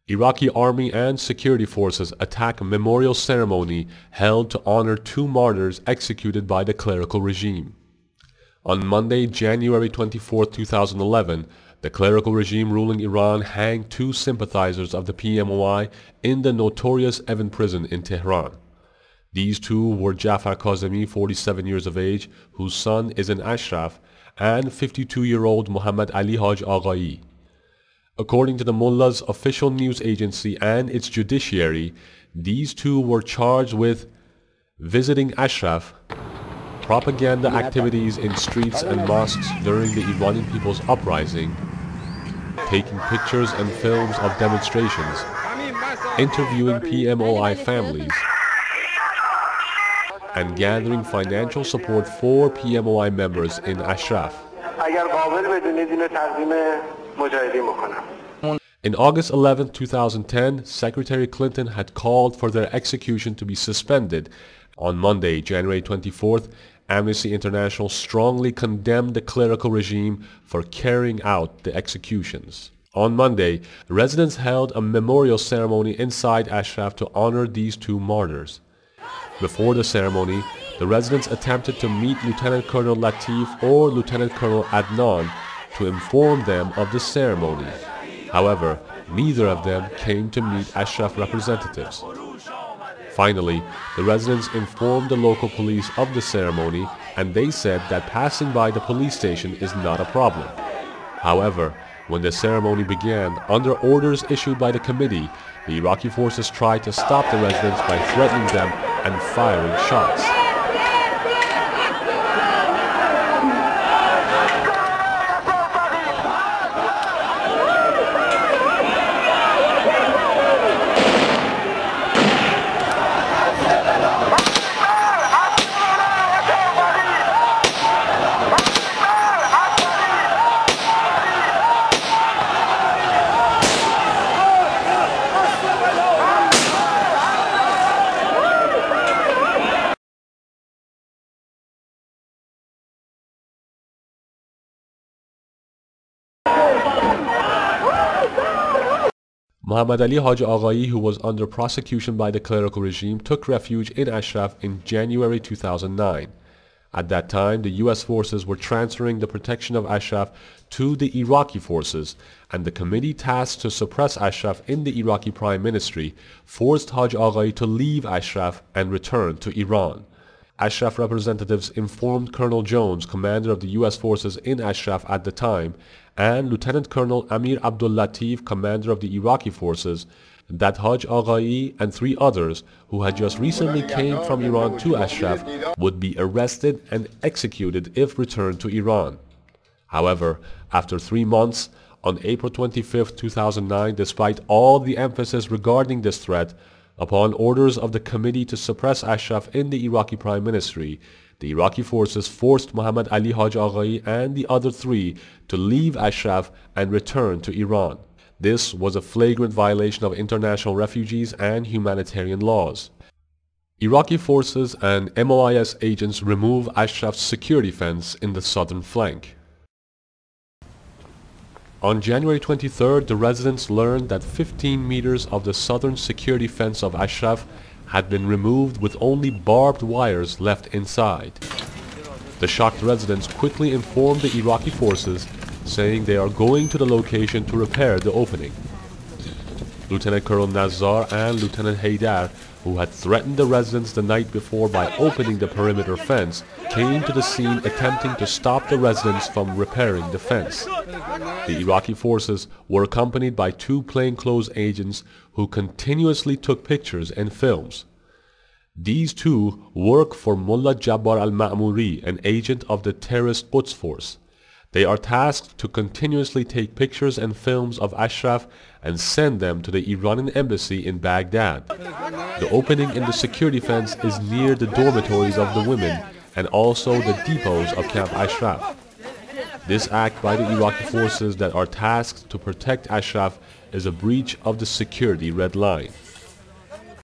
Iraqi army and security forces attack a memorial ceremony held to honor two martyrs executed by the clerical regime. On Monday, January 24, 2011, the clerical regime ruling Iran hanged two sympathizers of the PMOI in the notorious Evin prison in Tehran. These two were Jafar Kazemi, 47 years of age, whose son is an Ashraf, and 52-year-old Muhammad Ali Haj Aghaei. According to the Mullah's official news agency and its judiciary, these two were charged with visiting Ashraf, propaganda activities in streets and mosques during the Iranian People's Uprising, taking pictures and films of demonstrations, interviewing PMOI families, and gathering financial support for PMOI members in Ashraf. In August 11, 2010, Secretary Clinton had called for their execution to be suspended. On Monday, January 24th, Amnesty International strongly condemned the clerical regime for carrying out the executions. On Monday, residents held a memorial ceremony inside Ashraf to honor these two martyrs. Before the ceremony, the residents attempted to meet Lieutenant Colonel Latif or Lieutenant Colonel Adnan to inform them of the ceremony. However, neither of them came to meet Ashraf representatives. Finally, the residents informed the local police of the ceremony, and they said that passing by the police station is not a problem. However, when the ceremony began, under orders issued by the committee, the Iraqi forces tried to stop the residents by threatening them and firing shots. Muhammad Ali Haj Aghaei, who was under prosecution by the clerical regime, took refuge in Ashraf in January 2009. At that time, the U.S. forces were transferring the protection of Ashraf to the Iraqi forces, and the committee tasked to suppress Ashraf in the Iraqi Prime Ministry forced Haj Aghaei to leave Ashraf and return to Iran. Ashraf representatives informed Colonel Jones, commander of the U.S. forces in Ashraf at the time, and Lieutenant Colonel Amir Abdul Latif, commander of the Iraqi forces, that Haj Aghaei and three others who had just recently came from Iran to Ashraf would be arrested and executed if returned to Iran. However, after 3 months, on April 25, 2009, despite all the emphasis regarding this threat, upon orders of the committee to suppress Ashraf in the Iraqi Prime Ministry, the Iraqi forces forced Muhammad Ali Haj Aghaei and the other three to leave Ashraf and return to Iran. This was a flagrant violation of international refugees and humanitarian laws. Iraqi forces and MOIS agents remove Ashraf's security fence in the southern flank. On January 23rd, the residents learned that 15 meters of the southern security fence of Ashraf had been removed with only barbed wires left inside. The shocked residents quickly informed the Iraqi forces, saying they are going to the location to repair the opening. Lieutenant Colonel Nazar and Lieutenant Haidar, who had threatened the residents the night before by opening the perimeter fence, came to the scene attempting to stop the residents from repairing the fence. The Iraqi forces were accompanied by 2 plainclothes agents who continuously took pictures and films. These 2 work for Mullah Jabbar al-Ma'muri, an agent of the terrorist Quds force. They are tasked to continuously take pictures and films of Ashraf and send them to the Iranian embassy in Baghdad. The opening in the security fence is near the dormitories of the women and also the depots of Camp Ashraf. This act by the Iraqi forces that are tasked to protect Ashraf is a breach of the security red line.